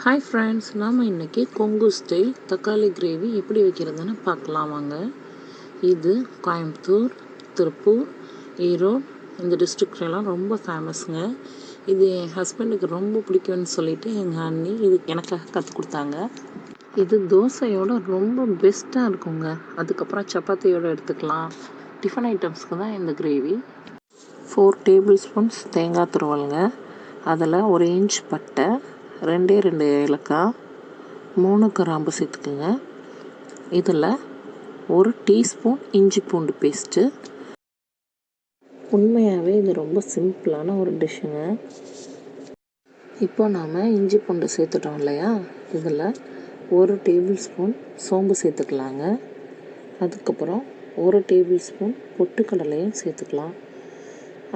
Hi friends, நாம் இன்றைக்கி Kongu style தக்காளி கிரேவி எப்படி வைக்கிறதுன்னு பார்க்கலாம் வாங்க. இது கோயம்புத்தூர், திருப்பூர், ஈரோடு இந்த டிஸ்ட்ரிக்ட்லாம் ரொம்ப ஃபேமஸுங்க. இது என் ஹஸ்பண்டுக்கு ரொம்ப பிடிக்கும்னு சொல்லிவிட்டு எங்கள் அண்ணி இது எனக்காக கற்றுக் கொடுத்தாங்க. இது தோசையோடு ரொம்ப பெஸ்ட்டாக இருக்குங்க. அதுக்கப்புறம் சப்பாத்தியோடு எடுத்துக்கலாம். டிஃபன் ஐட்டம்ஸ்க்கு தான் இந்த கிரேவி. 4 டேபிள் ஸ்பூன்ஸ் தேங்காய் துருவலுங்க. அதில் 1 இன்ச் பட்டை, 2 ஏலக்காய், 3 கிராம்பு சேர்த்துக்குங்க. இதில் 1 டீஸ்பூன் இஞ்சி பூண்டு பேஸ்ட்டு. உண்மையாகவே இது ரொம்ப சிம்பிளான ஒரு டிஷ்ஷுங்க. இப்போ நாம் இஞ்சி பூண்டு சேர்த்துட்டோம் இல்லையா, இதில் 1 டேபிள் ஸ்பூன் சோம்பு சேர்த்துக்கலாங்க. அதுக்கப்புறம் 1 டேபிள் ஸ்பூன் பொட்டுக்கடலையும் சேர்த்துக்கலாம்.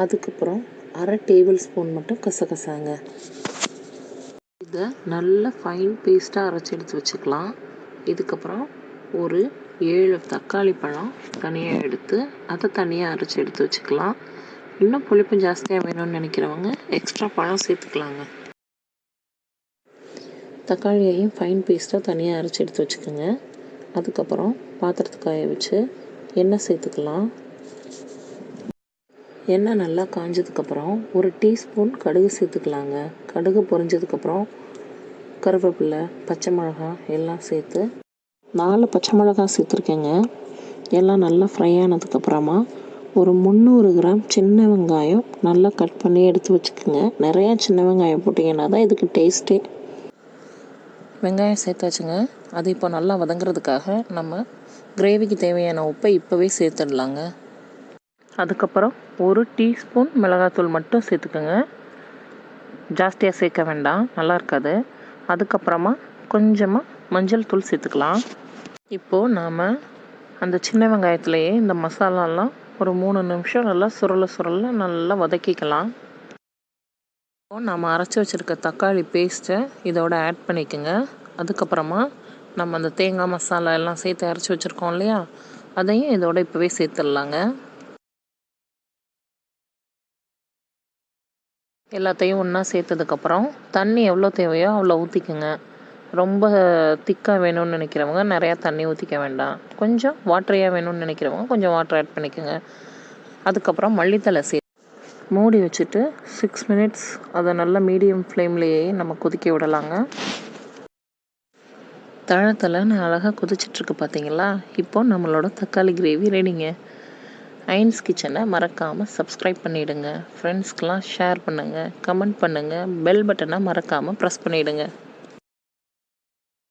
அதுக்கப்புறம் 1/2 டேபிள் ஸ்பூன் மட்டும் கசகசாங்க. இதை நல்ல ஃபைன் பேஸ்ட்டாக அரைச்சி எடுத்து வச்சுக்கலாம். இதுக்கப்புறம் ஒரு 7 தக்காளி பழம் தனியாக எடுத்து அதை தனியாக அரைச்சி எடுத்து வச்சுக்கலாம். இன்னும் புளிப்பு ஜாஸ்தியாக வேணும்னு நினைக்கிறவங்க எக்ஸ்ட்ரா பழம் சேர்த்துக்கலாங்க. தக்காளியையும் ஃபைன் பேஸ்ட்டாக தனியாக அரைச்சி எடுத்து வச்சுக்கோங்க. அதுக்கப்புறம் பாத்திரத்தை காய வச்சு எண்ணெய் சேர்த்துக்கலாம். எண்ணெய் நல்லா காஞ்சதுக்கப்புறம் 1 டீஸ்பூன் கடுகு சேர்த்துக்கலாங்க. கடுகு பொரிஞ்சதுக்கப்புறம் கருவேப்பிலை, பச்சை மிளகாய் எல்லாம் சேர்த்து 4 பச்சை மிளகாய் சேர்த்துருக்கேங்க. எல்லாம் நல்லா ஃப்ரை ஆனதுக்கப்புறமா ஒரு 300 கிராம் சின்ன வெங்காயம் நல்லா கட் பண்ணி எடுத்து வச்சுக்கோங்க. நிறையா சின்ன வெங்காயம் போட்டிங்கன்னா தான் இதுக்கு டேஸ்ட்டே. வெங்காயம் சேர்த்தாச்சுங்க. அது இப்போ நல்லா வதங்குறதுக்காக நம்ம கிரேவிக்கு தேவையான உப்பை இப்போவே சேர்த்துடலாங்க. அதுக்கப்புறம் 1 டீஸ்பூன் மிளகாத்தூள் மட்டும் சேர்த்துக்கோங்க. ஜாஸ்தியாக சேர்க்க வேண்டாம், நல்லா இருக்காது. அதுக்கப்புறமா கொஞ்சமாக மஞ்சள் தூள் சேர்த்துக்கலாம். இப்போது நாம் அந்த சின்ன வெங்காயத்துலேயே இந்த மசாலாலாம் ஒரு 3 நிமிஷம் நல்லா சுருள நல்லா வதக்கிக்கலாம். இப்போது நாம் அரைச்சி வச்சுருக்க தக்காளி பேஸ்ட்டை இதோட ஆட் பண்ணிக்கோங்க. அதுக்கப்புறமா நம்ம அந்த தேங்காய் மசாலா எல்லாம் சேர்த்து அரைச்சி வச்சுருக்கோம் இல்லையா, அதையும் இதோட இப்போவே சேர்த்துடலாங்க. எல்லாத்தையும் ஒன்றா சேர்த்ததுக்கப்புறம் தண்ணி எவ்வளோ தேவையோ அவ்வளோ ஊற்றிக்குங்க. ரொம்ப திக்காக வேணும்னு நினைக்கிறவங்க நிறையா தண்ணி ஊற்றிக்க வேண்டாம். கொஞ்சம் வாட்டரியாக வேணும்னு நினைக்கிறவங்க கொஞ்சம் வாட்டர் ஆட் பண்ணிக்கோங்க. அதுக்கப்புறம் மல்லித்தலை மூடி வச்சுட்டு 6 மினிட்ஸ் அதை நல்லா மீடியம் ஃப்ளேம்லேயே நம்ம கொதிக்க விடலாங்க. தழத்தலைன்னு அழகாக கொதிச்சிட்ருக்கு பார்த்தீங்களா. இப்போது நம்மளோட தக்காளி கிரேவி ரெடிங்க. அயன்ஸ் கிச்சனை மறக்காமல் சப்ஸ்கிரைப் பண்ணிவிடுங்க. ஃப்ரெண்ட்ஸ்க்கெலாம் ஷேர் பண்ணுங்கள், கமெண்ட் பண்ணுங்கள், பெல் பட்டனை மறக்காமல் ப்ரெஸ் பண்ணிவிடுங்க.